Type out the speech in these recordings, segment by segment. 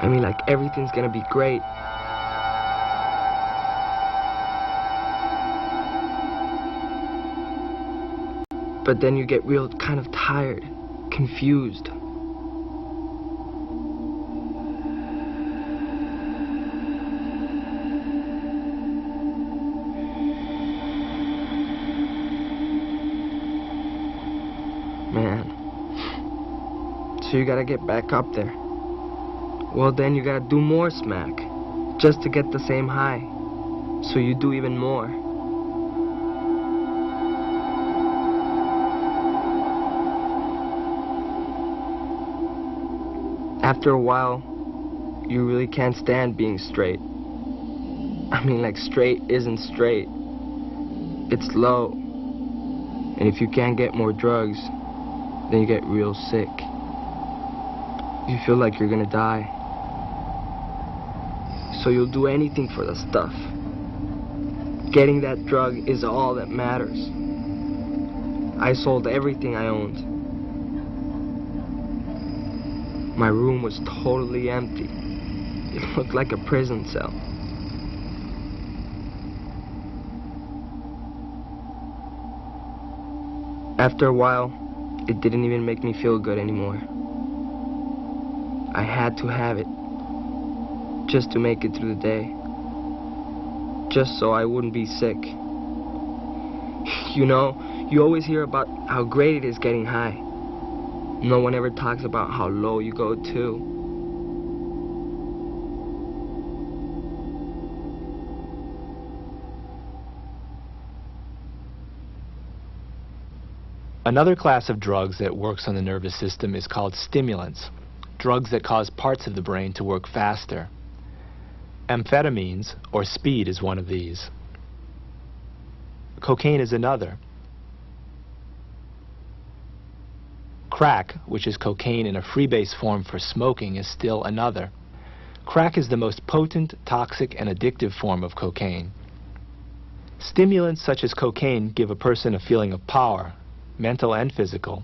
mean, like everything's gonna be great. But then you get real kind of tired, confused. Man. So you gotta get back up there. Well, then you gotta do more smack, just to get the same high. So you do even more. After a while, you really can't stand being straight. I mean, like, straight isn't straight. It's low. And if you can't get more drugs, then you get real sick. You feel like you're gonna die. So you'll do anything for the stuff. Getting that drug is all that matters. I sold everything I owned. My room was totally empty. It looked like a prison cell. After a while, it didn't even make me feel good anymore. I had to have it, just to make it through the day, just so I wouldn't be sick. You know, you always hear about how great it is getting high. No one ever talks about how low you go too. Another class of drugs that works on the nervous system is called stimulants, drugs that cause parts of the brain to work faster. Amphetamines, or speed, is one of these. Cocaine is another. Crack, which is cocaine in a freebase form for smoking, is still another. Crack is the most potent, toxic, and addictive form of cocaine. Stimulants such as cocaine give a person a feeling of power, mental and physical.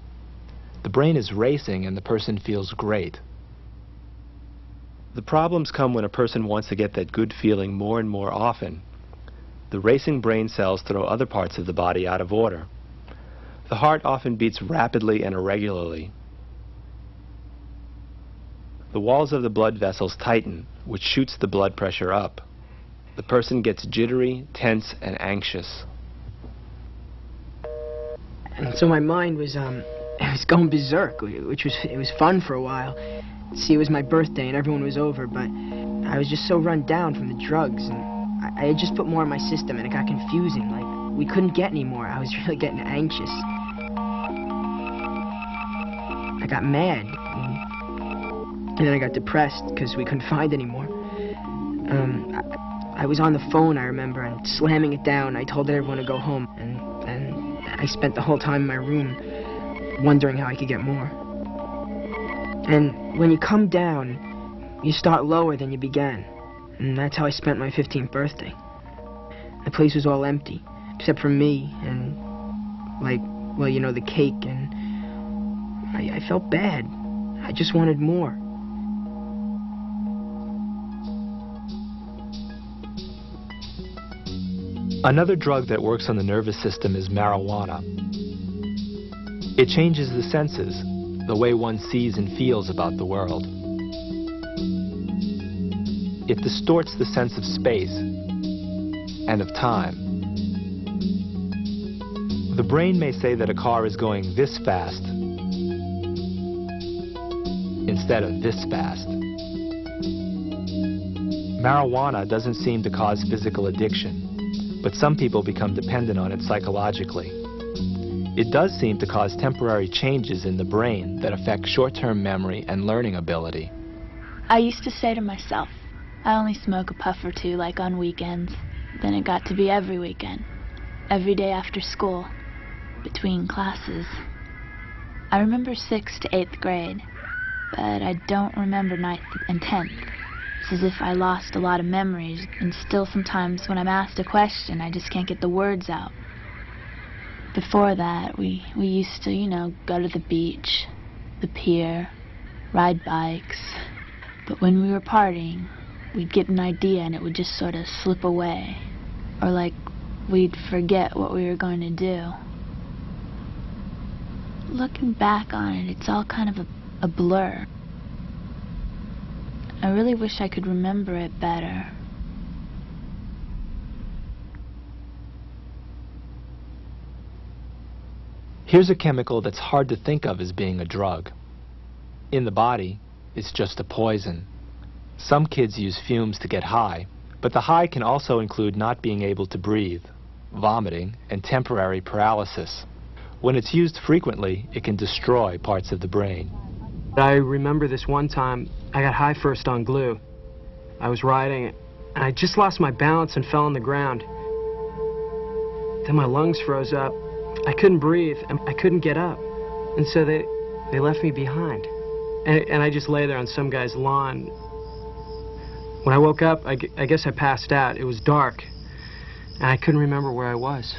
The brain is racing and the person feels great. The problems come when a person wants to get that good feeling more and more often. The racing brain cells throw other parts of the body out of order. The heart often beats rapidly and irregularly. The walls of the blood vessels tighten, which shoots the blood pressure up. The person gets jittery, tense, and anxious. And so my mind was going berserk, it was fun for a while. See, it was my birthday and everyone was over, but I was just so run down from the drugs, and I had just put more in my system, and it got confusing. Like, we couldn't get any more. I was really getting anxious. I got mad, and then I got depressed because we couldn't find any more. I was on the phone, I remember, and slamming it down. I told everyone to go home, and I spent the whole time in my room wondering how I could get more. And when you come down, you start lower than you began. And that's how I spent my 15th birthday. The place was all empty, except for me and, like, well, you know, the cake, and I felt bad. I just wanted more. Another drug that works on the nervous system is marijuana. It changes the senses, the way one sees and feels about the world. It distorts the sense of space and of time. The brain may say that a car is going this fast instead of this fast. Marijuana doesn't seem to cause physical addiction, but some people become dependent on it psychologically. It does seem to cause temporary changes in the brain that affect short-term memory and learning ability. I used to say to myself, I only smoke a puff or two, like on weekends. Then it got to be every weekend, every day after school, between classes. I remember 6th to 8th grade, but I don't remember 9th and 10th. It's as if I lost a lot of memories, and still sometimes when I'm asked a question, I just can't get the words out. Before that, we used to, you know, go to the beach, the pier, ride bikes, But when we were partying, we'd get an idea and it would just sort of slip away. Or like we'd forget what we were going to do. Looking back on it, it's all kind of a blur. I really wish I could remember it better. Here's a chemical that's hard to think of as being a drug. In the body, it's just a poison. Some kids use fumes to get high, but the high can also include not being able to breathe, vomiting, and temporary paralysis. When it's used frequently, it can destroy parts of the brain. I remember this one time, I got high first on glue. I was riding it, and I just lost my balance and fell on the ground. Then my lungs froze up. I couldn't breathe, and I couldn't get up. And so they left me behind. And I just lay there on some guy's lawn. When I woke up, I guess I passed out. It was dark, and I couldn't remember where I was.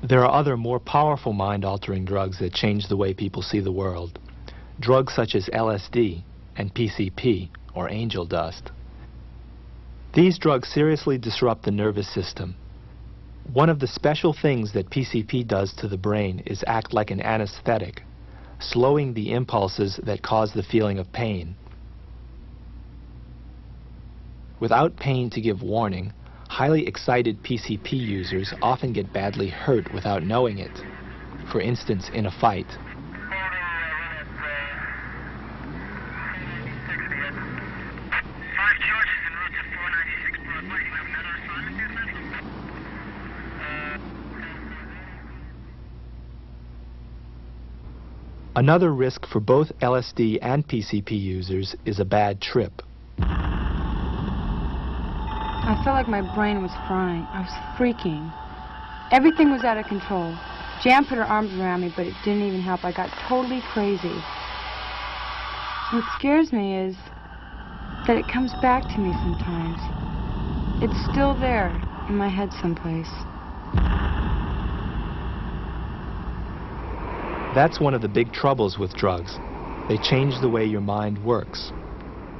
There are other more powerful mind-altering drugs that change the way people see the world. Drugs such as LSD and PCP, or angel dust. These drugs seriously disrupt the nervous system. One of the special things that PCP does to the brain is act like an anesthetic, slowing the impulses that cause the feeling of pain. Without pain to give warning, highly excited PCP users often get badly hurt without knowing it. For instance, in a fight. Another risk for both LSD and PCP users is a bad trip. I felt like my brain was frying. I was freaking. Everything was out of control. Jan put her arms around me, but it didn't even help. I got totally crazy. What scares me is that it comes back to me sometimes. It's still there in my head someplace. That's one of the big troubles with drugs. They change the way your mind works.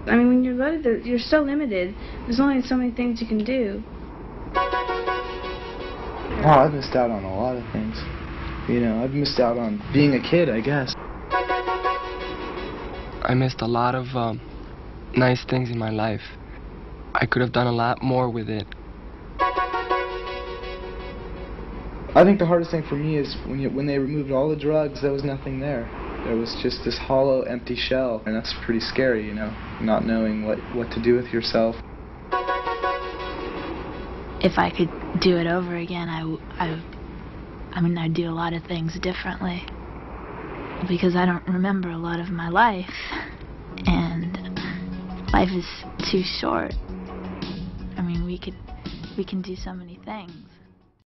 I mean, when you're loaded, you're so limited. There's only so many things you can do. Oh, I've missed out on a lot of things. You know, I've missed out on being a kid, I guess. I missed a lot of nice things in my life. I could have done a lot more with it. I think the hardest thing for me is when they removed all the drugs, there was nothing there. There was just this hollow, empty shell, and that's pretty scary, you know, not knowing what to do with yourself. If I could do it over again, I mean, I'd do a lot of things differently. Because I don't remember a lot of my life, and life is too short. I mean, we can do so many things.